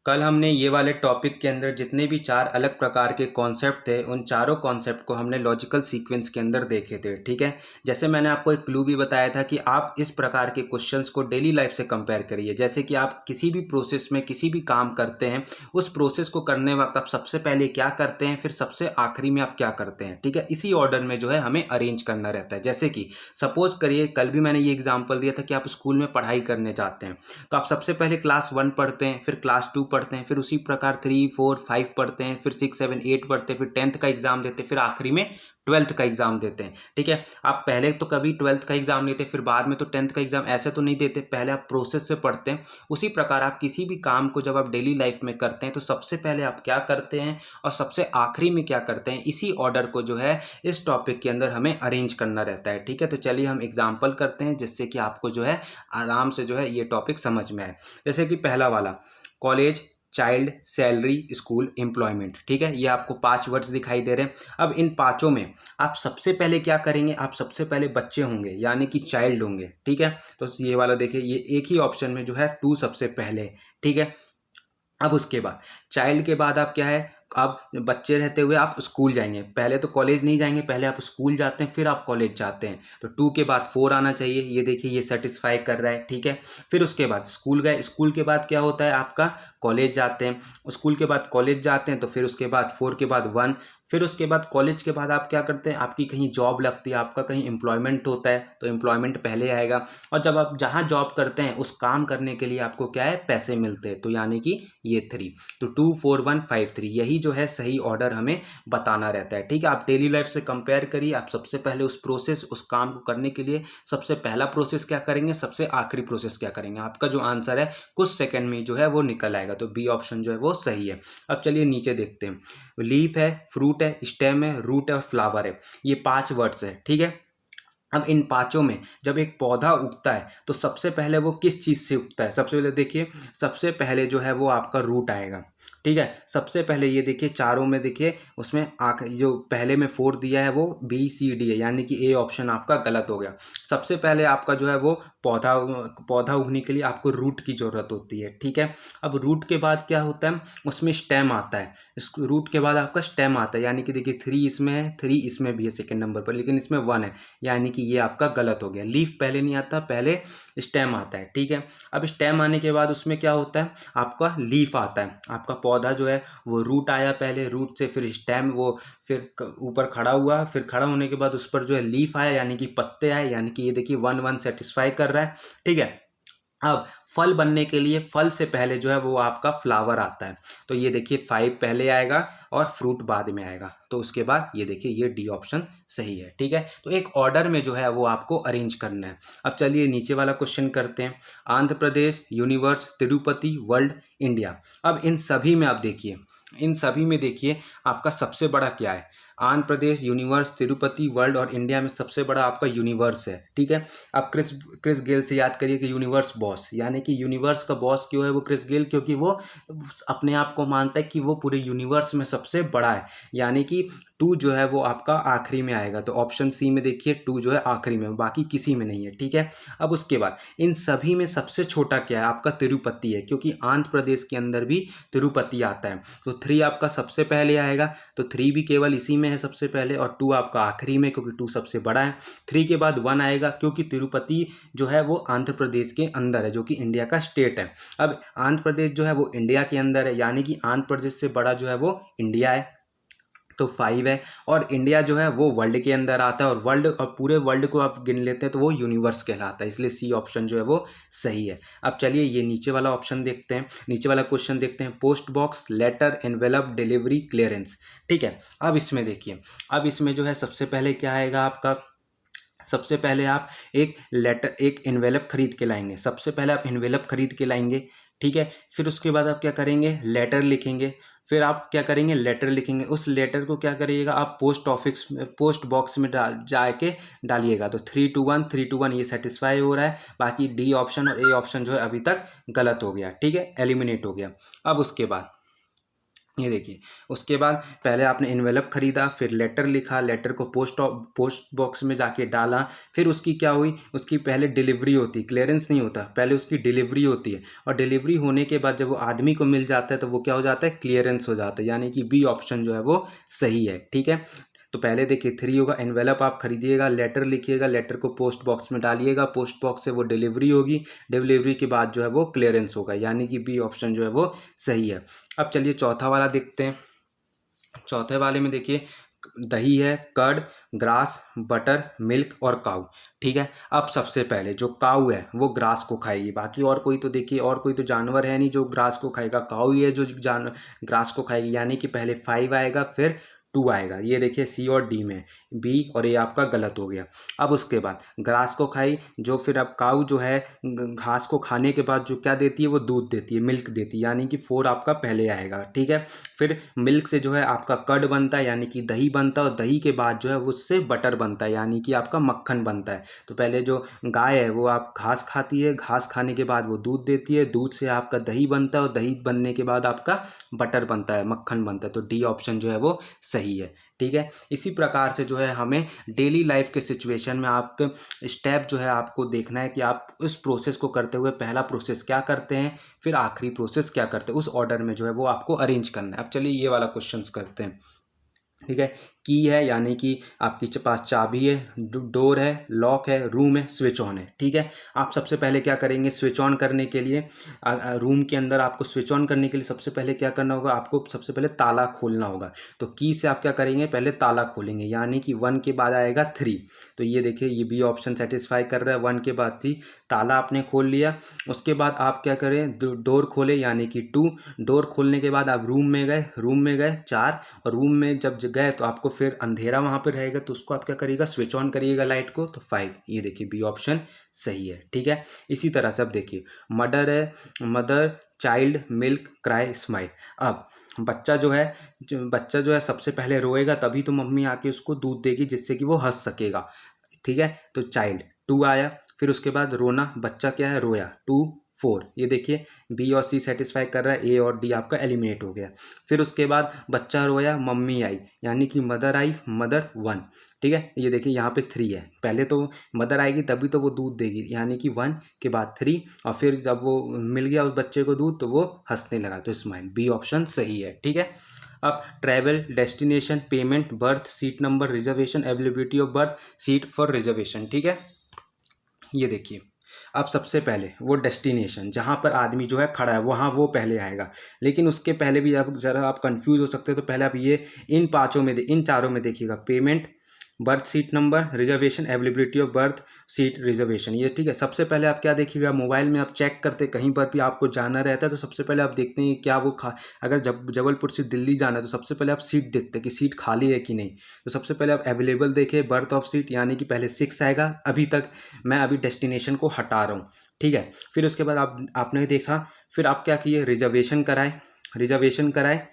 कल हमने ये वाले टॉपिक के अंदर जितने भी चार अलग प्रकार के कॉन्सेप्ट थे उन चारों कॉन्सेप्ट को हमने लॉजिकल सीक्वेंस के अंदर देखे थे। ठीक है, जैसे मैंने आपको एक क्लू भी बताया था कि आप इस प्रकार के क्वेश्चंस को डेली लाइफ से कंपेयर करिए। जैसे कि आप किसी भी प्रोसेस में किसी भी काम करते हैं, उस प्रोसेस को करने वक्त आप सबसे पहले क्या करते हैं, फिर सबसे आखिरी में आप क्या करते हैं। ठीक है, इसी ऑर्डर में जो है हमें अरेंज करना रहता है। जैसे कि सपोज करिए कल भी मैंने ये एग्जाम्पल दिया था कि आप स्कूल में पढ़ाई करने जाते हैं, तो आप सबसे पहले क्लास 1 पढ़ते हैं, फिर क्लास 2 पढ़ते हैं, फिर उसी प्रकार 3, 4, 5 पढ़ते हैं, फिर 6, 7, 8 पढ़ते हैं, फिर 10th का एग्जाम देते हैं, फिर आखिरी में 12th का एग्जाम देते हैं। ठीक है, आप पहले तो कभी 12th का एग्जाम लेते फिर बाद में तो 10th का एग्जाम ऐसे तो नहीं देते, पहले आप प्रोसेस से पढ़ते हैं। उसी प्रकार आप किसी भी काम को जब आप डेली लाइफ में करते हैं तो सबसे पहले आप क्या करते हैं और सबसे आखिरी में क्या करते हैं, इसी ऑर्डर को जो है इस टॉपिक के अंदर हमें अरेंज करना रहता है। ठीक है, तो चलिए हम एग्जाम्पल करते हैं जिससे कि आपको जो है आराम से जो है ये टॉपिक समझ में आए। जैसे कि पहला वाला college, child, salary, school, employment. ठीक है, ये आपको 5 वर्ड्स दिखाई दे रहे हैं। अब इन पांचों में आप सबसे पहले क्या करेंगे, आप सबसे पहले बच्चे होंगे यानी कि चाइल्ड होंगे। ठीक है, तो ये वाला देखिए, ये एक ही ऑप्शन में जो है टू सबसे पहले। ठीक है, अब उसके बाद चाइल्ड के बाद आप क्या है, आप बच्चे रहते हुए आप स्कूल जाएंगे। पहले तो कॉलेज नहीं जाएंगे, पहले आप स्कूल जाते हैं, फिर आप कॉलेज जाते हैं। तो 2 के बाद 4 आना चाहिए। ये देखिए, ये सेटिस्फाई कर रहा है। ठीक है, फिर उसके बाद स्कूल गए, स्कूल के बाद क्या होता है आपका कॉलेज जाते हैं, स्कूल के बाद कॉलेज जाते हैं, तो फिर उसके बाद 4 के बाद 1, फिर उसके बाद कॉलेज के बाद आप क्या करते हैं, आपकी कहीं जॉब लगती है, आपका कहीं एम्प्लॉयमेंट होता है, तो एम्प्लॉयमेंट पहले आएगा। और जब आप जहाँ जॉब करते हैं उस काम करने के लिए आपको क्या है, पैसे मिलते हैं, तो यानी कि ये 3। तो 2, 4, 1, 5, 3 यही जो है सही ऑर्डर हमें बताना रहता है। ठीक है, आप डेली लाइफ से कंपेयर करिए। आप सबसे पहले उस प्रोसेस, उस काम को करने के लिए सबसे पहला प्रोसेस क्या करेंगे, सबसे आखिरी प्रोसेस क्या करेंगे। आपका जो आंसर है कुछ सेकंड में जो है वो निकल आएगा। तो बी ऑप्शन जो है वो सही है। अब चलिए नीचे देखते हैं। लीफ है, फ्रूट है, स्टेम है, रूट है और फ्लावर है। ये 5 वर्ड्स है। ठीक है, अब इन पांचों में जब एक पौधा उगता है तो सबसे पहले वो किस चीज़ से उगता है, सबसे पहले देखिए, सबसे पहले जो है वो आपका रूट आएगा। ठीक है, सबसे पहले ये देखिए चारों में देखिए, उसमें जो पहले में 4 दिया है वो BCD है, यानी कि ए ऑप्शन आपका गलत हो गया। सबसे पहले आपका जो है वो पौधा पौधा उगने के लिए आपको रूट की ज़रूरत होती है। ठीक है, अब रूट के बाद क्या होता है, उसमें स्टेम आता है। इस रूट के बाद आपका स्टेम आता है, यानी कि देखिए 3 इसमें है, 3 इसमें भी है सेकेंड नंबर पर, लेकिन इसमें 1 है, यानी कि ये आपका गलत हो गया। लीफ पहले नहीं आता, पहले स्टेम आता है। ठीक है, अब स्टेम आने के बाद उसमें क्या होता है, आपका लीफ आता है। आपका पौधा जो है वो रूट आया, पहले रूट से फिर स्टेम, वो फिर ऊपर खड़ा हुआ, फिर खड़ा होने के बाद उस पर जो है लीफ आया, यानी कि पत्ते आए, यानी कि ये देखिए 1, 1 सेटिस्फाई कर रहा है। ठीक है, अब फल बनने के लिए फल से पहले जो है वो आपका फ्लावर आता है। तो ये देखिए 5 पहले आएगा और फ्रूट बाद में आएगा। तो उसके बाद ये देखिए, ये डी ऑप्शन सही है। ठीक है, तो एक ऑर्डर में जो है वो आपको अरेंज करना है। अब चलिए नीचे वाला क्वेश्चन करते हैं। Andhra Pradesh, universe, Tirupati, world, India. अब इन सभी में आप देखिए, इन सभी में देखिए आपका सबसे बड़ा क्या है। आंध्र प्रदेश, यूनिवर्स, तिरुपति, वर्ल्ड और इंडिया में सबसे बड़ा आपका यूनिवर्स है। ठीक है, आप क्रिस गेल से याद करिए कि यूनिवर्स बॉस, यानी कि यूनिवर्स का बॉस क्यों है वो क्रिस गेल, क्योंकि वो अपने आप को मानता है कि वो पूरे यूनिवर्स में सबसे बड़ा है। यानी कि 2 जो है वो आपका आखिरी में आएगा। तो ऑप्शन सी में देखिए 2 जो है आखिरी में, बाकी किसी में नहीं है। ठीक है, अब उसके बाद इन सभी में सबसे छोटा क्या है, आपका तिरुपति है, क्योंकि आंध्र प्रदेश के अंदर भी तिरुपति आता है। तो 3 आपका सबसे पहले आएगा, तो 3 भी केवल इसी में है सबसे पहले, और 2 आपका आखिरी में, क्योंकि 2 सबसे बड़ा है। 3 के बाद 1 आएगा, क्योंकि तिरुपति जो है वो आंध्र प्रदेश के अंदर है, जो कि इंडिया का स्टेट है। अब आंध्र प्रदेश जो है वो इंडिया के अंदर है, यानी कि आंध्र प्रदेश से बड़ा जो है वो इंडिया है, तो 5 है। और इंडिया जो है वो वर्ल्ड के अंदर आता है, और वर्ल्ड और पूरे वर्ल्ड को आप गिन लेते हैं तो वो यूनिवर्स कहलाता है, इसलिए सी ऑप्शन जो है वो सही है। अब चलिए ये नीचे वाला ऑप्शन देखते हैं, नीचे वाला क्वेश्चन देखते हैं। Post box, letter, envelope, delivery, clearance. ठीक है, अब इसमें देखिए, अब इसमें जो है सबसे पहले क्या आएगा आपका, सबसे पहले आप एक लेटर, एक एनवेलप खरीद के लाएंगे। सबसे पहले आप एनवेलप खरीद के लाएंगे। ठीक है, फिर उसके बाद आप क्या करेंगे, लेटर लिखेंगे। फिर आप क्या करेंगे, लेटर लिखेंगे, उस लेटर को क्या करिएगा आप पोस्ट ऑफिस में, पोस्ट बॉक्स में जाके डालिएगा। तो 3 to 1, 3 to 1 ये सेटिस्फाई हो रहा है। बाकी डी ऑप्शन और ए ऑप्शन जो है अभी तक गलत हो गया। ठीक है, एलिमिनेट हो गया। अब उसके बाद ये देखिए, उसके बाद पहले आपने एनवेलप खरीदा, फिर लेटर लिखा, लेटर को पोस्ट बॉक्स में जाके डाला, फिर उसकी क्या हुई, उसकी पहले डिलीवरी होती है, क्लियरेंस नहीं होता, पहले उसकी डिलीवरी होती है, और डिलीवरी होने के बाद जब वो आदमी को मिल जाता है तो वो क्या हो जाता है, क्लियरेंस हो जाता है, यानी कि बी ऑप्शन जो है वो सही है। ठीक है, तो पहले देखिए 3 होगा, एनवेलप आप खरीदिएगा, लेटर लिखिएगा, लेटर को पोस्ट बॉक्स में डालिएगा, पोस्ट बॉक्स से वो डिलीवरी होगी, डिलीवरी के बाद जो है वो क्लियरेंस होगा, यानी कि बी ऑप्शन जो है वो सही है। अब चलिए चौथा वाला देखते हैं। चौथे वाले में देखिए, दही है, कर्ड, ग्रास, बटर, मिल्क और काऊ। ठीक है, अब सबसे पहले जो काऊ है वो ग्रास को खाएगी, बाकी और कोई तो देखिए, और कोई तो जानवर है नहीं जो ग्रास को खाएगा, काऊ ही है जो ग्रास को खाएगी, यानी कि पहले 5 आएगा फिर 2 आएगा। ये देखिए सी और डी में, बी और ए आपका गलत हो गया। अब उसके बाद ग्रास को खाई, जो फिर अब काऊ जो है घास को खाने के बाद जो क्या देती है, वो दूध देती है, मिल्क देती है, यानी कि 4 आपका पहले आएगा। ठीक है, फिर मिल्क से जो है आपका कर्ड बनता है, यानी कि दही बनता है, और दही के बाद जो है उससे बटर बनता है, यानी कि आपका मक्खन बनता है। तो पहले जो गाय है वो आप घास खाती है, घास खाने के बाद वो दूध देती है, दूध से आपका दही बनता है, और दही बनने के बाद आपका बटर बनता है, मक्खन बनता है। तो डी ऑप्शन जो है वो सही है। ठीक है, इसी प्रकार से जो है हमें डेली लाइफ के सिचुएशन में आपके स्टेप जो है आपको देखना है कि आप उस प्रोसेस को करते हुए पहला प्रोसेस क्या करते हैं, फिर आखिरी प्रोसेस क्या करते हैं, उस ऑर्डर में जो है वो आपको अरेंज करना है। अब चलिए ये वाला क्वेश्चंस करते हैं। ठीक है, की है यानी कि आपके पास चाबी है, डोर है, लॉक है, रूम है, स्विच ऑन है। ठीक है, आप सबसे पहले क्या करेंगे, स्विच ऑन करने के लिए रूम के अंदर आपको स्विच ऑन करने के लिए सबसे पहले क्या करना होगा, आपको सबसे पहले ताला खोलना होगा। तो की से आप क्या करेंगे, पहले ताला खोलेंगे, यानी कि 1 के बाद आएगा 3। तो ये देखिए ये बी ऑप्शन सेटिस्फाई कर रहा है, 1 के बाद 3, ताला आपने खोल लिया। उसके बाद आप क्या करें, डोर खोले यानी कि 2, डोर खोलने के बाद आप रूम में गए 4, और रूम में जब गए तो आपको फिर अंधेरा वहां पर रहेगा, तो उसको आप क्या करिएगा, स्विच ऑन करिएगा लाइट को, तो 5। ये देखिए बी ऑप्शन सही है। ठीक है, इसी तरह से अब देखिए मदर है, mother, child, milk, cry, smile. अब बच्चा जो है सबसे पहले रोएगा, तभी तो मम्मी आके उसको दूध देगी जिससे कि वो हंस सकेगा। ठीक है, तो चाइल्ड 2 आया, फिर उसके बाद रोना, बच्चा क्या है, रोया, 2 4। ये देखिए बी और सी सेटिस्फाई कर रहा है, ए और डी आपका एलिमिनेट हो गया। फिर उसके बाद बच्चा रोया, मम्मी आई, यानी कि मदर आई, मदर 1। ठीक है, ये देखिए यहाँ पे 3 है, पहले तो मदर आएगी तभी तो वो दूध देगी, यानी कि 1 के बाद 3, और फिर जब वो मिल गया उस बच्चे को दूध तो वो हंसने लगा, तो स्माइल, बी ऑप्शन सही है। ठीक है, अब travel, destination, payment, birth, seat number, reservation, availability of birth, seat for reservation. ठीक है, ये देखिए अब सबसे पहले वो डेस्टिनेशन जहाँ पर आदमी जो है खड़ा है वहाँ वो पहले आएगा, लेकिन उसके पहले भी आप ज़रा आप कंफ्यूज हो सकते हो, तो पहले आप ये इन चारों में देखिएगा, payment, birth seat number, reservation, availability of birth, seat, reservation. ये ठीक है, सबसे पहले आप क्या देखिएगा, मोबाइल में आप चेक करते, कहीं पर भी आपको जाना रहता है तो सबसे पहले आप देखते हैं क्या वो अगर जबलपुर से दिल्ली जाना है तो सबसे पहले आप सीट देखते हैं कि सीट खाली है कि नहीं। तो सबसे पहले आप अवेलेबल देखें, बर्थ ऑफ सीट, यानी कि पहले 6 आएगा, अभी डेस्टिनेशन को हटा रहा हूँ। ठीक है, फिर उसके बाद आपने देखा, फिर आप क्या किए, रिजर्वेशन कराए।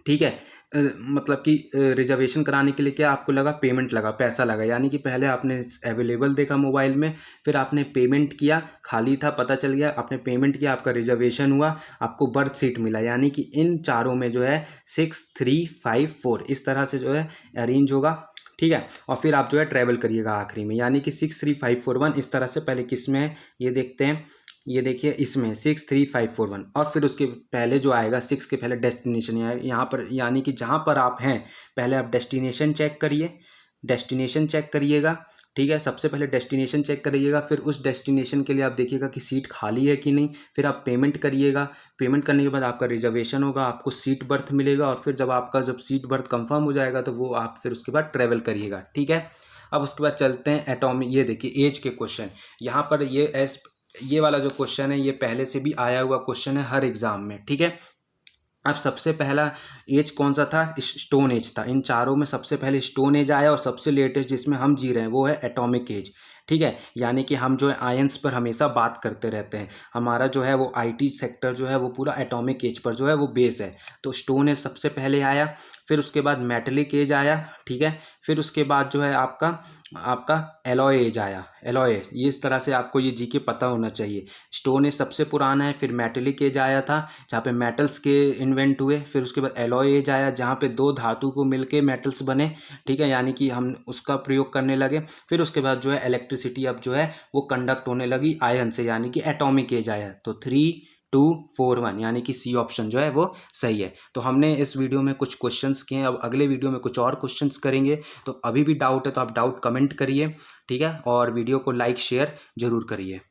ठीक है, मतलब कि रिजर्वेशन कराने के लिए क्या आपको लगा, पेमेंट लगा, पैसा लगा, यानी कि पहले आपने अवेलेबल देखा मोबाइल में, फिर आपने पेमेंट किया, खाली था पता चल गया, आपने पेमेंट किया, आपका रिजर्वेशन हुआ, आपको बर्थ सीट मिला, यानी कि इन चारों में जो है 6 3 5 4 इस तरह से जो है अरेंज होगा। ठीक है, और फिर आप जो है ट्रैवल करिएगा आखिरी में, यानी कि 6 3 5 4 1 इस तरह से। पहले किस में है ये देखते हैं, ये देखिए इसमें 6 3 5 4 1, और फिर उसके पहले जो आएगा 6 के पहले डेस्टिनेशन यहाँ पर, यानी कि जहाँ पर आप हैं पहले आप डेस्टिनेशन चेक करिएगा। ठीक है, सबसे पहले डेस्टिनेशन चेक करिएगा, फिर उस डेस्टिनेशन के लिए आप देखिएगा कि सीट खाली है कि नहीं, फिर आप पेमेंट करिएगा, पेमेंट करने के बाद आपका रिजर्वेशन होगा, आपको सीट बर्थ मिलेगा, और फिर जब सीट बर्थ कंफर्म हो जाएगा तो वो आप फिर उसके बाद ट्रेवल करिएगा। ठीक है, अब उसके बाद चलते हैं एटॉमिक, ये देखिए एज के क्वेश्चन। यहाँ पर ये वाला जो क्वेश्चन है ये पहले से भी आया हुआ क्वेश्चन है हर एग्जाम में। ठीक है, अब सबसे पहला एज कौन सा था, स्टोन एज था। इन चारों में सबसे पहले स्टोन एज आया, और सबसे लेटेस्ट जिसमें हम जी रहे हैं वो है एटॉमिक एज। ठीक है, यानी कि हम जो है आयंस पर हमेशा बात करते रहते हैं, हमारा जो है वो आईटी सेक्टर जो है वो पूरा एटॉमिक एज पर जो है वो बेस है। तो स्टोन एज सबसे पहले आया, फिर उसके बाद मेटलिक एज आया। ठीक है, फिर उसके बाद जो है आपका आपका एलॉय एज आया, एलॉय ये इस तरह से आपको ये जीके पता होना चाहिए। स्टोन एज सबसे पुराना है, फिर मेटेलिक एज आया था जहाँ पे मेटल्स के इन्वेंट हुए, फिर उसके बाद एलॉय एज आया जहाँ पे दो धातु को मिलके मेटल्स बने, ठीक है, यानी कि हम उसका प्रयोग करने लगे। फिर उसके बाद जो है इलेक्ट्रिसिटी अब जो है वो कंडक्ट होने लगी आयन से, यानी कि एटॉमिक एज आया। तो 3, 2, 4, 1 यानी कि सी ऑप्शन जो है वो सही है। तो हमने इस वीडियो में कुछ क्वेश्चंस किए हैं, अब अगले वीडियो में कुछ और क्वेश्चंस करेंगे। तो अभी भी डाउट है तो आप डाउट कमेंट करिए, ठीक है, और वीडियो को लाइक शेयर जरूर करिए।